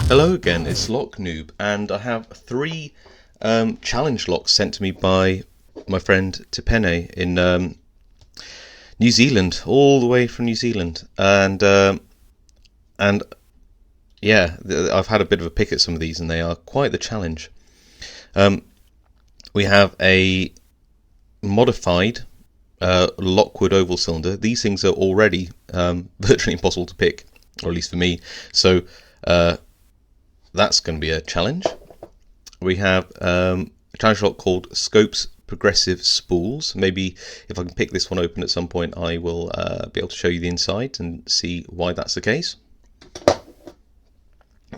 Hello again, it's Lock Noob, and I have three challenge locks sent to me by my friend Tipene in New Zealand, all the way from New Zealand, and yeah, I've had a bit of a pick at some of these, and they are quite the challenge. We have a modified Lockwood oval cylinder. These things are already virtually impossible to pick, or at least for me. So that's going to be a challenge. We have a challenge lock called Scopes Progressive Spools. Maybe if I can pick this one open at some point, I will be able to show you the inside and see why that's the case.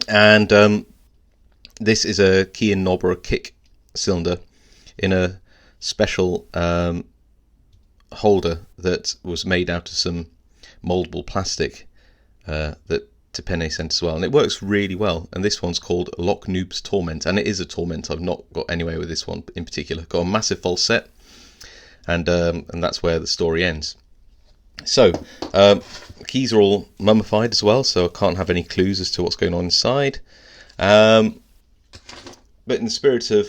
And this is a key and knob or a kick cylinder in a special holder that was made out of some moldable plastic that Tipene sent as well, and it works really well. And this one's called Lock Noob's Torment, and it is a torment. I've not got anywhere with this one in particular. Got a massive false set, and that's where the story ends. So the keys are all mummified as well, so I can't have any clues as to what's going on inside. But in the spirit of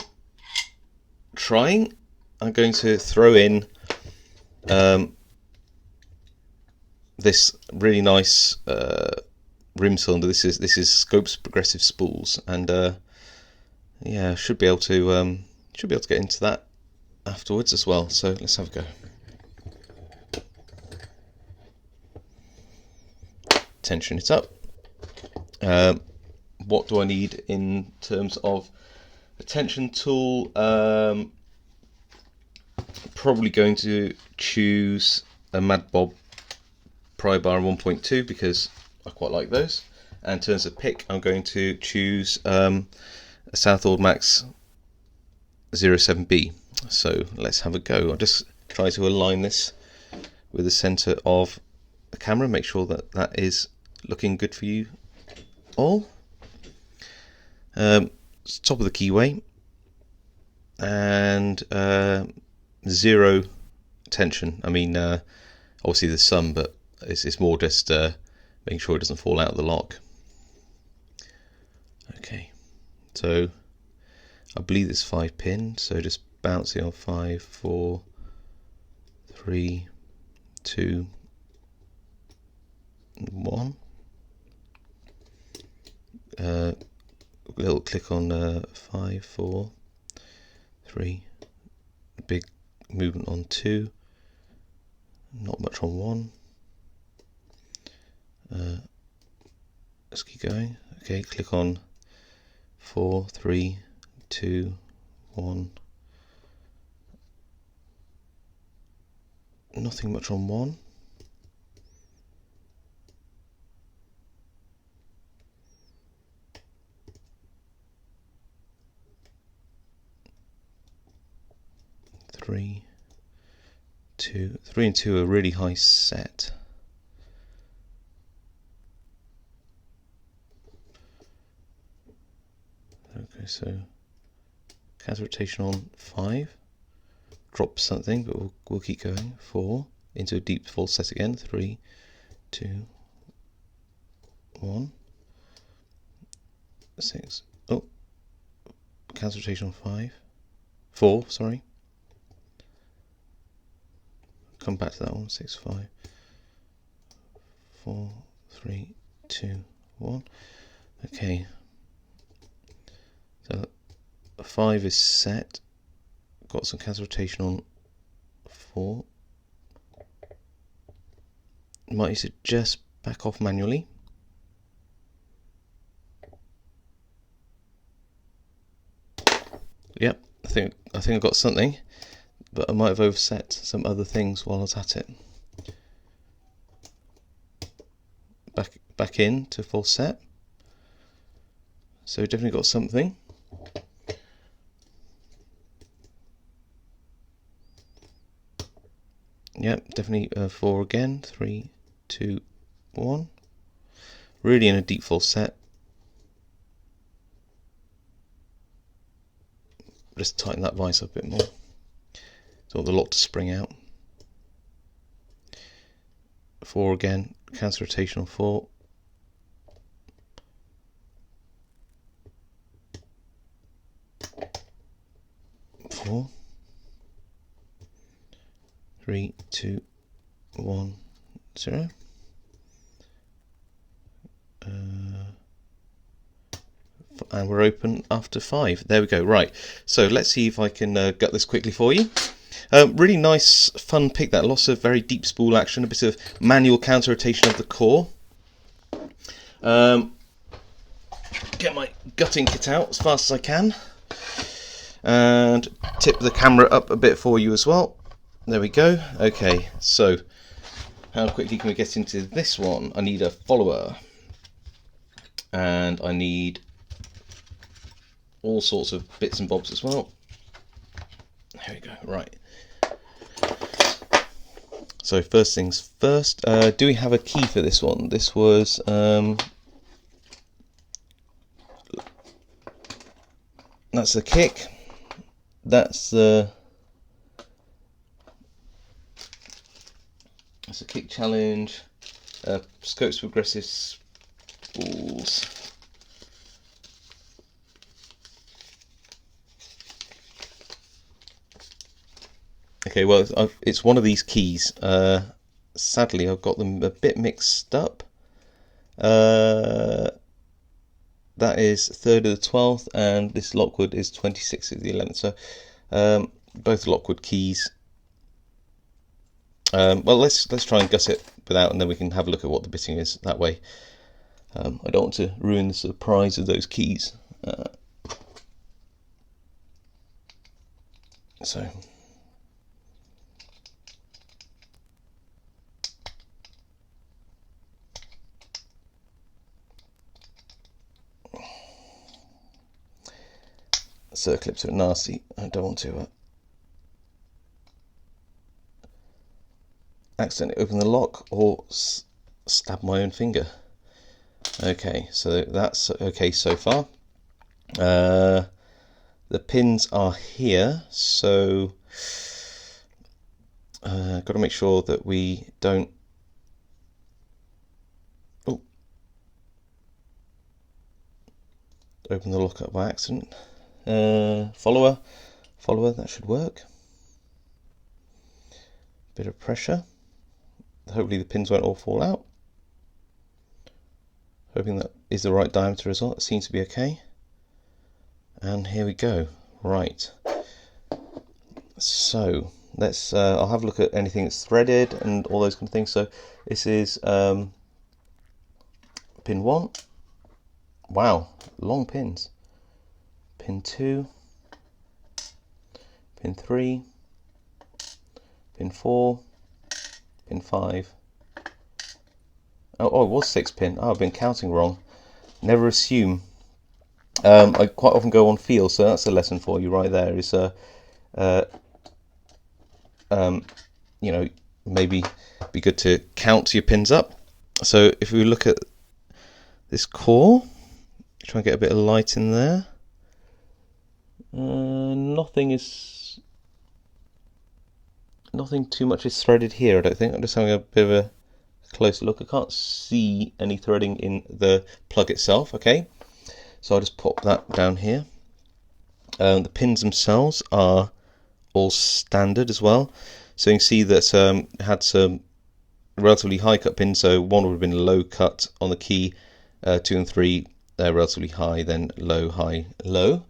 trying, I'm going to throw in this really nice rim cylinder. This is Scopes Progressive Spools, and yeah, should be able to get into that afterwards as well. So let's have a go. Tension it up. What do I need in terms of a tension tool? Probably going to choose a Mad Bob pry bar 1.2 because I quite like those. And in terms of pick, I'm going to choose a Southall Max 07B. So let's have a go. I'll just try to align this with the center of the camera, make sure that that is looking good for you all. Top of the keyway, and zero tension. I mean, obviously there's some, but it's more just making sure it doesn't fall out of the lock. Okay, so I believe it's 5 pin, so just bouncing on 5, 4, 3, 2, 1. Little click on 5, 4, 3. Big movement on 2. Not much on 1. Let's keep going. Okay, click on 4, 3, 2, 1. Nothing much on 1. Three, 2, 3 and 2 are really high set. Okay, so counter rotation on 5, drop something, but we'll keep going. 4, into a deep false set again. 3, 2, 1, 6. Oh, counter rotation on 5, 4. Sorry. Come back to that one. 6, 5, 4, 3, 2, 1. Okay. So 5 is set. Got some counter rotation on 4. Might need to just back off manually. Yep, I think I got something, but I might have overset some other things while I was at it. Back in to full set. So definitely got something. Yep, definitely 4 again. 3, 2, 1. Really in a deep full set. Just tighten that vice up a bit more. Don't want the lock to spring out. 4 again, counter rotation on 4. 3, 2, 1, 0. And we're open after 5. There we go. Right, so let's see if I can gut this quickly for you. Really nice, fun pick, that. Lots of very deep spool action, a bit of manual counter rotation of the core. Get my gutting kit out as fast as I can, and tip the camera up a bit for you as well. There we go. Okay, so how quickly can we get into this one? I need a follower, and I need all sorts of bits and bobs as well. There we go. Right. So first things first, do we have a key for this one? This was that's the kick. That's a kick challenge. Scopes progressive spools. Okay, well, it's one of these keys. Sadly, I've got them a bit mixed up. That is 3rd of the 12th, and this Lockwood is 26th of the 11th. So both Lockwood keys. Well, let's try and gut it without, and then we can have a look at what the bitting is that way. I don't want to ruin the surprise of those keys. So. Circlips are nasty. I don't want to accidentally open the lock or stab my own finger. Okay, so that's okay so far. The pins are here, so got to make sure that we don't open the lock up by accident. Follower, that should work. Bit of pressure. Hopefully the pins won't all fall out. Hoping that is the right diameter as well. It seems to be okay. And here we go. Right. So let's. I'll have a look at anything that's threaded and all those kind of things. So this is pin 1. Wow, long pins. Pin 2, pin 3, pin 4, pin 5. Oh, it was 6 pin. Oh, I've been counting wrong. Never assume. I quite often go on feel, so that's a lesson for you right there. Is you know, maybe be good to count your pins up. So if we look at this core, try and get a bit of light in there. Nothing too much is threaded here, I don't think. I'm just having a bit of a closer look. I can't see any threading in the plug itself. Okay, so I'll just pop that down here. The pins themselves are all standard as well, so you can see that it had some relatively high cut pins, so 1 would have been low cut on the key, 2 and 3 they're relatively high, then low, high, low.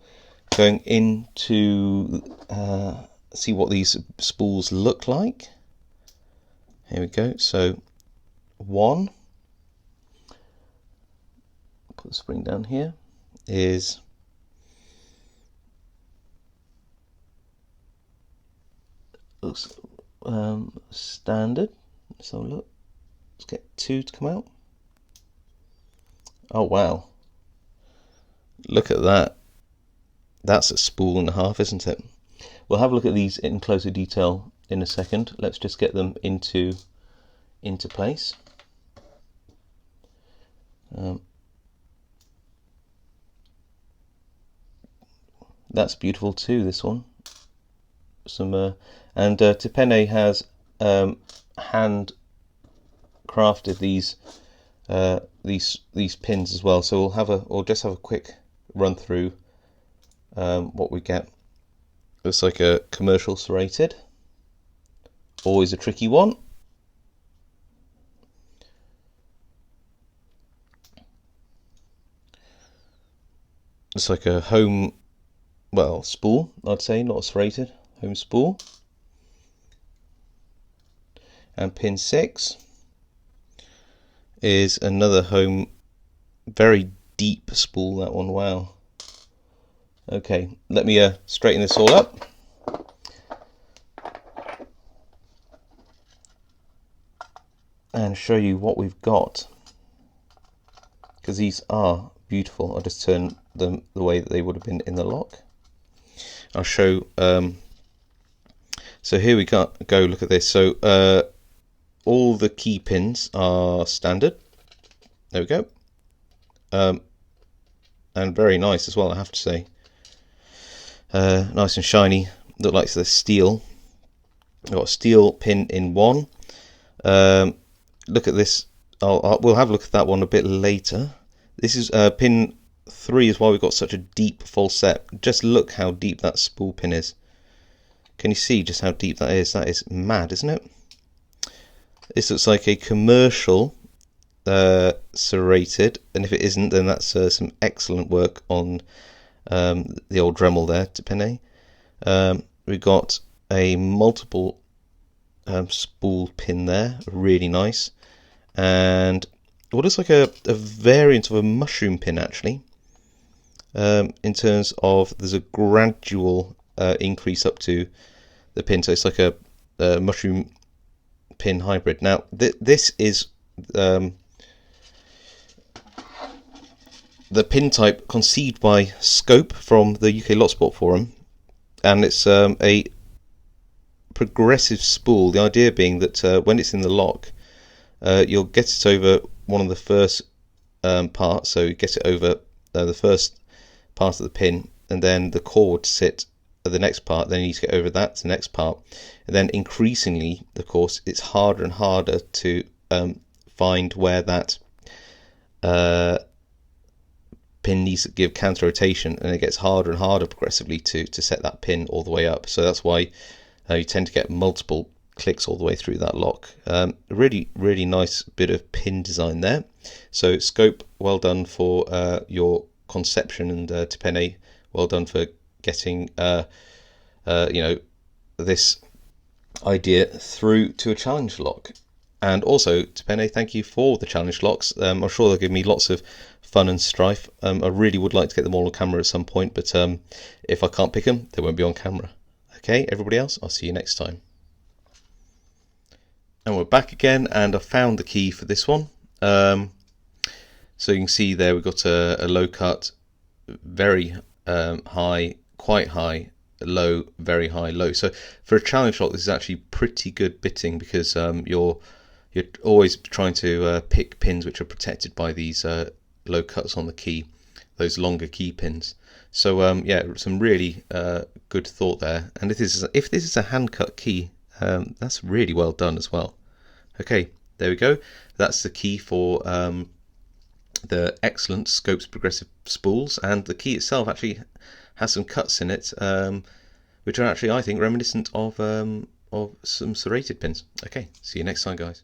Going into see what these spools look like. Here we go. So 1, put the spring down here, is looks standard. So look, let's get 2 to come out. Oh wow, look at that. That's a spool and a half, isn't it? We'll have a look at these in closer detail in a second. Let's just get them into place. That's beautiful too, this one. Some and Tipene has hand crafted these pins as well. So we'll just have a quick run through what we get. Looks like a commercial serrated always a tricky one. It's like a home, well, spool, I'd say, not a serrated, home spool. And pin 6 is another home, very deep spool, that one, wow. Okay, let me straighten this all up. And show you what we've got. Because these are beautiful. I'll just turn them the way that they would have been in the lock. I'll show, so here we go, look at this. So all the key pins are standard. There we go. And very nice as well, I have to say. Nice and shiny, look like the steel. I've got a steel pin in one. Look at this. We'll have a look at that one a bit later. This is pin 3 is why we've got such a deep falset. Just look how deep that spool pin is. Can you see just how deep that is? That is mad, isn't it? This looks like a commercial serrated, and if it isn't, then that's some excellent work on the old Dremel there, Tipene. We've got a multiple spool pin there, really nice, and what looks like a variant of a mushroom pin actually, in terms of there's a gradual increase up to the pin, so it's like a mushroom pin hybrid. Now this is the pin type conceived by Scope from the UK Lot Sport Forum, and it's a progressive spool. The idea being that when it's in the lock, you'll get it over one of the first parts, so you get it over the first part of the pin, and then the core would sit at the next part, then you need to get over that to the next part, and then increasingly, of course, it's harder and harder to find where that pin needs to give counter rotation, and it gets harder and harder progressively to set that pin all the way up. So that's why you tend to get multiple clicks all the way through that lock. Really nice bit of pin design there. So Scope, well done for your conception, and Tipene, well done for getting this idea through to a challenge lock. And also, Tipene, thank you for the challenge locks. I'm sure they'll give me lots of fun and strife. I really would like to get them all on camera at some point, but if I can't pick them, they won't be on camera. Okay, everybody else, I'll see you next time. And we're back again, and I found the key for this one. So you can see there we've got a low cut, very high, quite high, low, very high, low. So for a challenge lock, this is actually pretty good bitting, because you're always trying to pick pins which are protected by these low cuts on the key, those longer key pins. So yeah, some really good thought there. And if this is a hand cut key, that's really well done as well. Okay, there we go. That's the key for the excellent Scopes progressive spools, and the key itself actually has some cuts in it, which are actually, I think, reminiscent of some serrated pins. Okay, see you next time, guys.